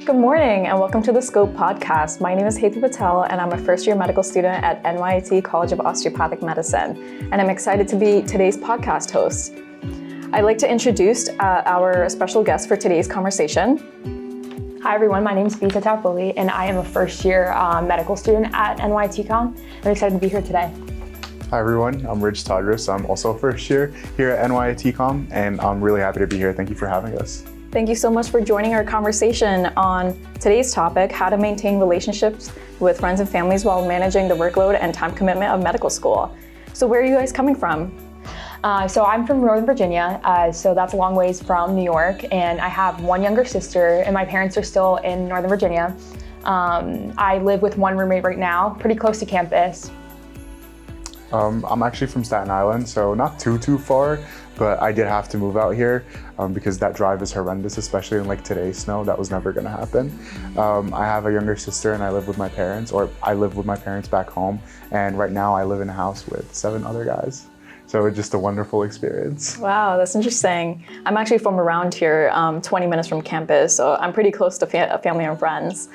Good morning and welcome to the Scope podcast. My name is Hetvi Patel and I'm a first-year medical student at NYT College of Osteopathic Medicine, and I'm excited to be today's podcast host. I'd like to introduce our special guest for today's conversation. Hi everyone, my name is Bita and I am a first-year medical student at NYT Com. I'm excited to be here today. Hi everyone, I'm Tawdrous. I'm also a first year here at NYT Com, and I'm really happy to be here. Thank you for having us. Thank you so much for joining our conversation on today's topic, how to maintain relationships with friends and families while managing the workload and time commitment of medical school. So where are you guys coming from? So I'm from Northern Virginia, so that's a long ways from New York, and I have one younger sister, and my parents are still in Northern Virginia. I live with one roommate right now, pretty close to campus. I'm actually from Staten Island, so not too far, but I did have to move out here because that drive is horrendous, especially in like today's snow. That was never gonna happen. I have a younger sister and I live with my parents, or I live with my parents back home, and right now I live in a house with 7 other guys. So it's just a wonderful experience. Wow, that's interesting. I'm actually from around here, 20 minutes from campus, so I'm pretty close to family and friends.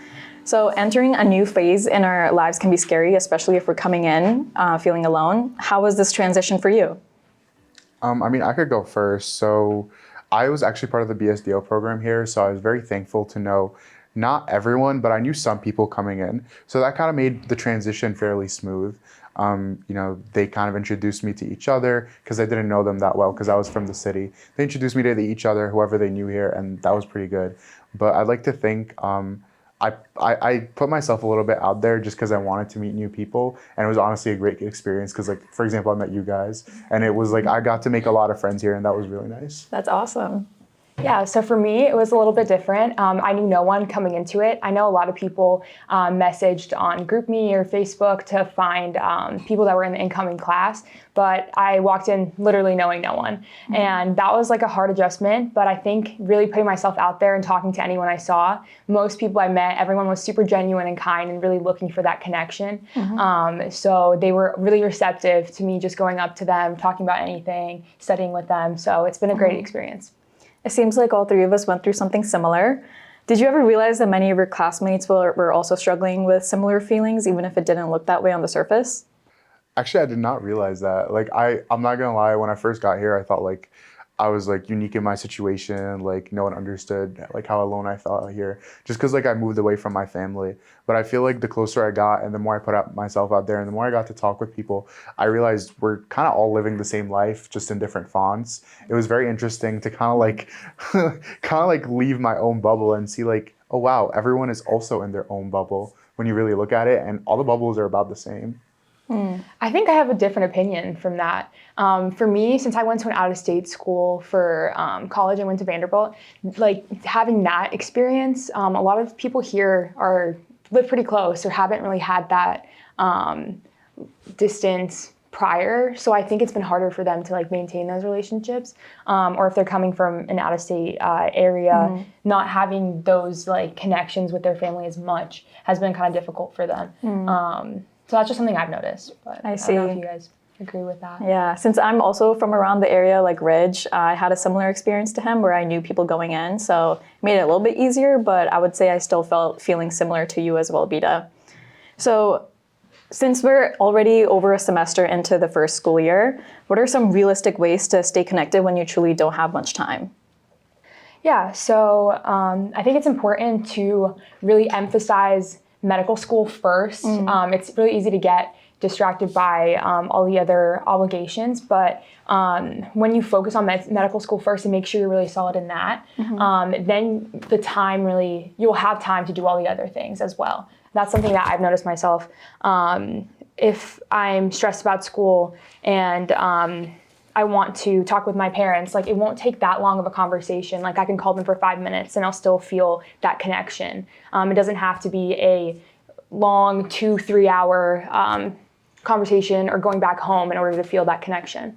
So entering a new phase in our lives can be scary, especially if we're coming in feeling alone. How was this transition for you? I could go first. So I was actually part of the BSDO program here, so I was very thankful to know not everyone, but I knew some people coming in. So that kind of made the transition fairly smooth. They kind of introduced me to each other because I didn't know them that well because I was from the city. They introduced me to each other, whoever they knew here, and that was pretty good. But I'd like to think I put myself a little bit out there just because I wanted to meet new people, and it was honestly a great experience because, like, for example, I met you guys, and it was like I got to make a lot of friends here, and that was really nice. That's awesome. Yeah, so for me, it was a little bit different. I knew no one coming into it. I know a lot of people messaged on GroupMe or Facebook to find people that were in the incoming class, but I walked in literally knowing no one. Mm-hmm. And that was like a hard adjustment, but I think really putting myself out there and talking to anyone I saw, most people I met, everyone was super genuine and kind and really looking for that connection. Mm-hmm. So they were really receptive to me just going up to them, talking about anything, studying with them. So it's been a great experience. It seems like all 3 of us went through something similar. Did you ever realize that many of your classmates were also struggling with similar feelings, even if it didn't look that way on the surface? Actually, I did not realize that. Like, I'm not gonna lie, when I first got here, I thought like I was like unique in my situation, like no one understood like how alone I felt here, just because like I moved away from my family. But I feel like the closer I got and the more I put myself out there and the more I got to talk with people, I realized we're kind of all living the same life, just in different fonts. It was very interesting to kind of like leave my own bubble and see like, oh wow, everyone is also in their own bubble when you really look at it, and all the bubbles are about the same. I think I have a different opinion from that. For me, since I went to an out-of-state school for college, I went to Vanderbilt, like having that experience, a lot of people here live pretty close or haven't really had that distance prior. So I think it's been harder for them to like maintain those relationships, or if they're coming from an out-of-state area, not having those like connections with their family as much has been kind of difficult for them. So that's just something I've noticed, but I don't know if you guys agree with that. Yeah, since I'm also from around the area like Ridge, I had a similar experience to him where I knew people going in, so it made it a little bit easier, but I would say I still felt feeling similar to you as well, Bita. So since we're already over a semester into the first school year, what are some realistic ways to stay connected when you truly don't have much time? Yeah, so I think it's important to really emphasize medical school first. It's really easy to get distracted by all the other obligations, but when you focus on medical school first and make sure you're really solid in that, then you'll have time to do all the other things as well. That's something that I've noticed myself. If I'm stressed about school and I want to talk with my parents, like it won't take that long of a conversation. Like I can call them for 5 minutes and I'll still feel that connection. It doesn't have to be a long 2-3 hour conversation or going back home in order to feel that connection.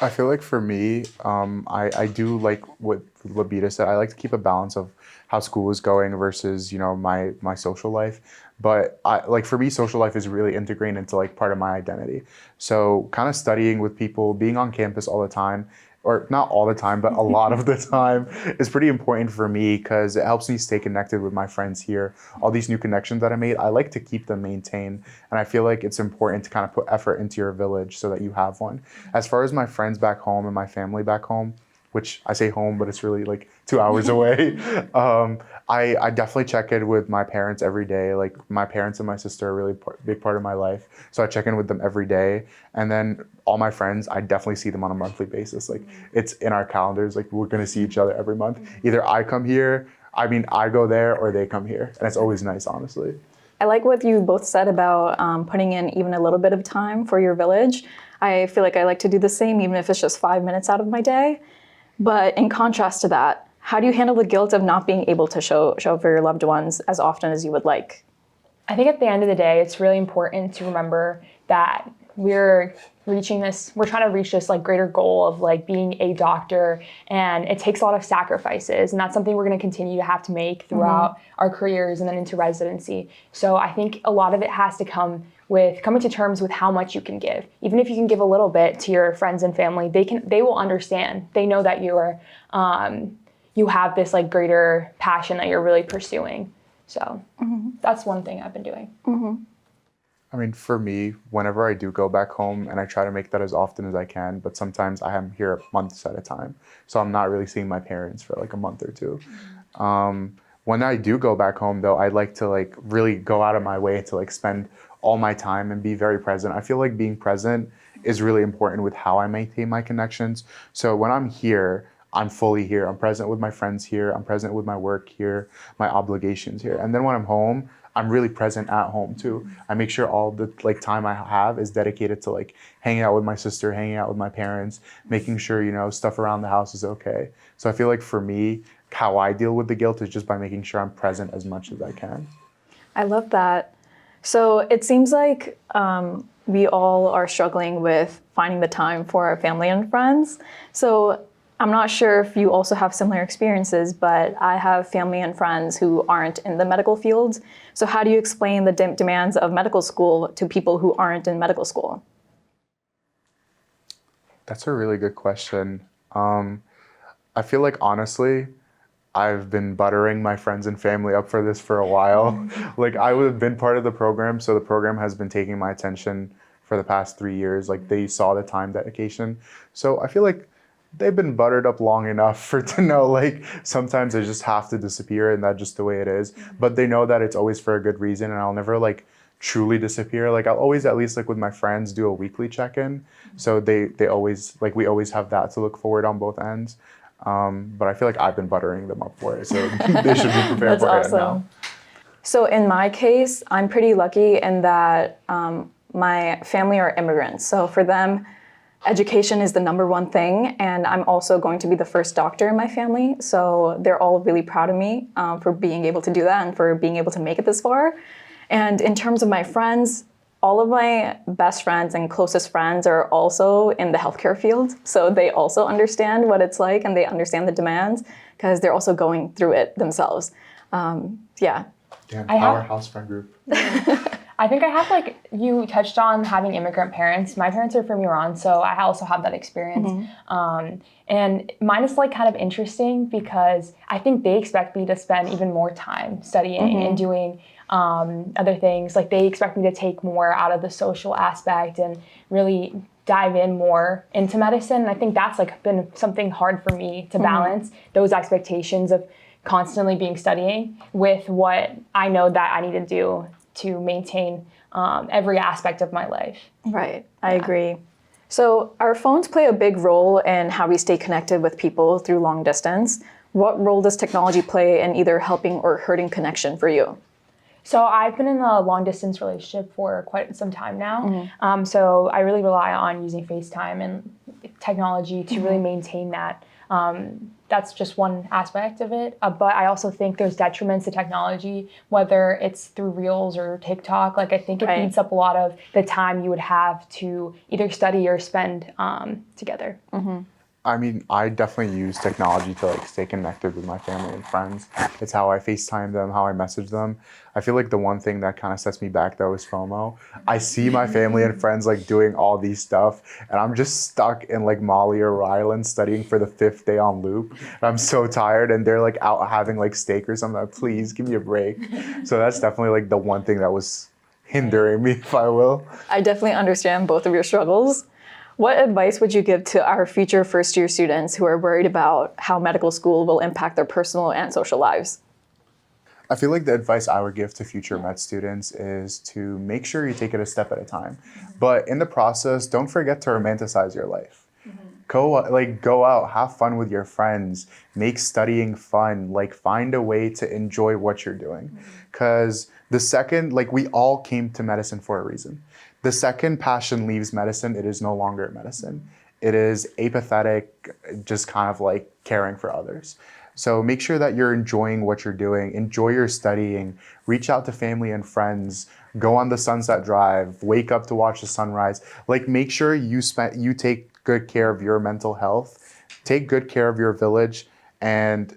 I feel like for me, I do like what Bita said. I like to keep a balance of how school is going versus, my social life. But for me, social life is really integrated into like part of my identity. So kind of studying with people, being on campus all the time, or not all the time, but a lot of the time, is pretty important for me because it helps me stay connected with my friends here. All these new connections that I made, I like to keep them maintained. And I feel like it's important to kind of put effort into your village so that you have one. As far as my friends back home and my family back home, which I say home, but it's really like 2 hours away. I definitely check in with my parents every day. Like my parents and my sister are a really big part of my life. So I check in with them every day. And then all my friends, I definitely see them on a monthly basis. Like it's in our calendars, like we're gonna see each other every month. Either I come here, I go there, or they come here. And it's always nice, honestly. I like what you both said about putting in even a little bit of time for your village. I feel like I like to do the same, even if it's just 5 minutes out of my day. But in contrast to that, how do you handle the guilt of not being able to show for your loved ones as often as you would like? I think at the end of the day, it's really important to remember that we're trying to reach this like greater goal of like being a doctor, and it takes a lot of sacrifices, and that's something we're going to continue to have to make throughout our careers and then into residency. So I think a lot of it has to come with coming to terms with how much you can give. Even if you can give a little bit to your friends and family, they will understand. They know that you have this like greater passion that you're really pursuing. So that's one thing I've been doing. I mean, for me, whenever I do go back home, and I try to make that as often as I can, but sometimes I am here months at a time. So I'm not really seeing my parents for like a month or two. When I do go back home though, I like to like really go out of my way to like spend all my time and be very present. I feel like being present is really important with how I maintain my connections. So when I'm here, I'm fully here. I'm present with my friends here. I'm present with my work here, my obligations here. And then when I'm home, I'm really present at home too. I make sure all the like time I have is dedicated to like hanging out with my sister, hanging out with my parents, making sure, you know, stuff around the house is okay. So I feel like for me, how I deal with the guilt is just by making sure I'm present as much as I can. I love that. So it seems like we all are struggling with finding the time for our family and friends. So I'm not sure if you also have similar experiences, but I have family and friends who aren't in the medical field. So how do you explain the demands of medical school to people who aren't in medical school? That's a really good question. I feel like honestly, I've been buttering my friends and family up for this for a while. Like I would have been part of the program, so the program has been taking my attention for the past 3 years. Like they saw the time dedication. So I feel like they've been buttered up long enough for to know like sometimes I just have to disappear and that's just the way it is. But they know that it's always for a good reason, and I'll never like truly disappear. Like I'll always, at least like with my friends, do a weekly check-in. So they always like, we always have that to look forward on both ends. But I feel like I've been buttering them up for it, so they should be prepared That's for awesome. it now. So in my case, I'm pretty lucky in that my family are immigrants. So for them, education is the number one thing, and I'm also going to be the first doctor in my family. So they're all really proud of me for being able to do that and for being able to make it this far. And in terms of my friends, all of my best friends and closest friends are also in the healthcare field. So they also understand what it's like and they understand the demands because they're also going through it themselves. Yeah. Damn, powerhouse friend group. I think I have like, you touched on having immigrant parents. My parents are from Iran, so I also have that experience. And mine is like kind of interesting because I think they expect me to spend even more time studying and doing other things. Like they expect me to take more out of the social aspect and really dive in more into medicine. And I think that's like been something hard for me to balance, those expectations of constantly being studying with what I know that I need to do to maintain every aspect of my life. Right, I agree. So our phones play a big role in how we stay connected with people through long distance. What role does technology play in either helping or hurting connection for you? So I've been in a long distance relationship for quite some time now. So I really rely on using FaceTime and technology to really maintain that. That's just one aspect of it. But I also think there's detriments to technology, whether it's through Reels or TikTok. Like I think it eats up a lot of the time you would have to either study or spend together. I mean, I definitely use technology to like stay connected with my family and friends. It's how I FaceTime them, how I message them. I feel like the one thing that kind of sets me back though is FOMO. I see my family and friends like doing all these stuff, and I'm just stuck in like Mali or Rhode Island studying for the 5th day on loop. And I'm so tired, and they're like out having like steak or something. Like, please give me a break. So that's definitely like the one thing that was hindering me, if I will. I definitely understand both of your struggles. What advice would you give to our future first-year students who are worried about how medical school will impact their personal and social lives? I feel like the advice I would give to future med students is to make sure you take it a step at a time. But in the process, don't forget to romanticize your life. Go out, have fun with your friends, make studying fun, like find a way to enjoy what you're doing. Because the second, like we all came to medicine for a reason. The second passion leaves medicine, it is no longer medicine. It is apathetic, just kind of like caring for others. So make sure that you're enjoying what you're doing, enjoy your studying, reach out to family and friends, go on the Sunset Drive, wake up to watch the sunrise. Like make sure you take good care of your mental health, take good care of your village, and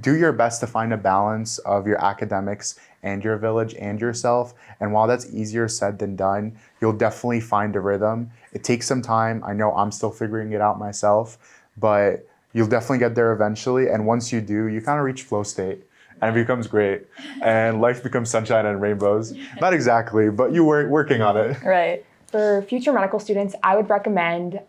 do your best to find a balance of your academics and your village and yourself. And while that's easier said than done, you'll definitely find a rhythm. It takes some time. I know I'm still figuring it out myself, but you'll definitely get there eventually. And once you do, you kind of reach flow state and it becomes great. And life becomes sunshine and rainbows. Not exactly, but you're working on it. Right. For future medical students, I would recommend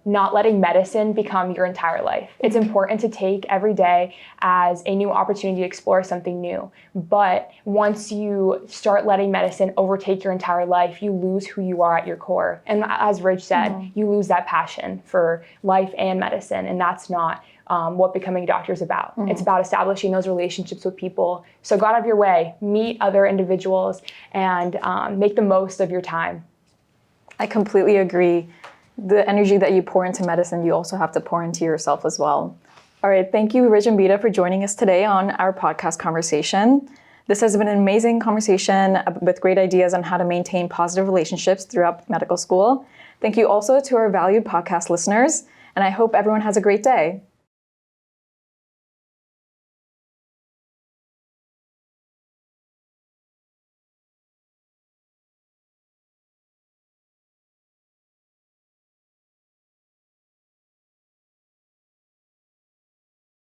not letting medicine become your entire life. It's important to take every day as a new opportunity to explore something new. But once you start letting medicine overtake your entire life, you lose who you are at your core. And as Ridge said, you lose that passion for life and medicine. And that's not what becoming a doctor is about. It's about establishing those relationships with people. So go out of your way, meet other individuals, and make the most of your time. I completely agree. The energy that you pour into medicine, you also have to pour into yourself as well. All right, thank you, Ridge and Bita, for joining us today on our podcast conversation. This has been an amazing conversation with great ideas on how to maintain positive relationships throughout medical school. Thank you also to our valued podcast listeners, and I hope everyone has a great day.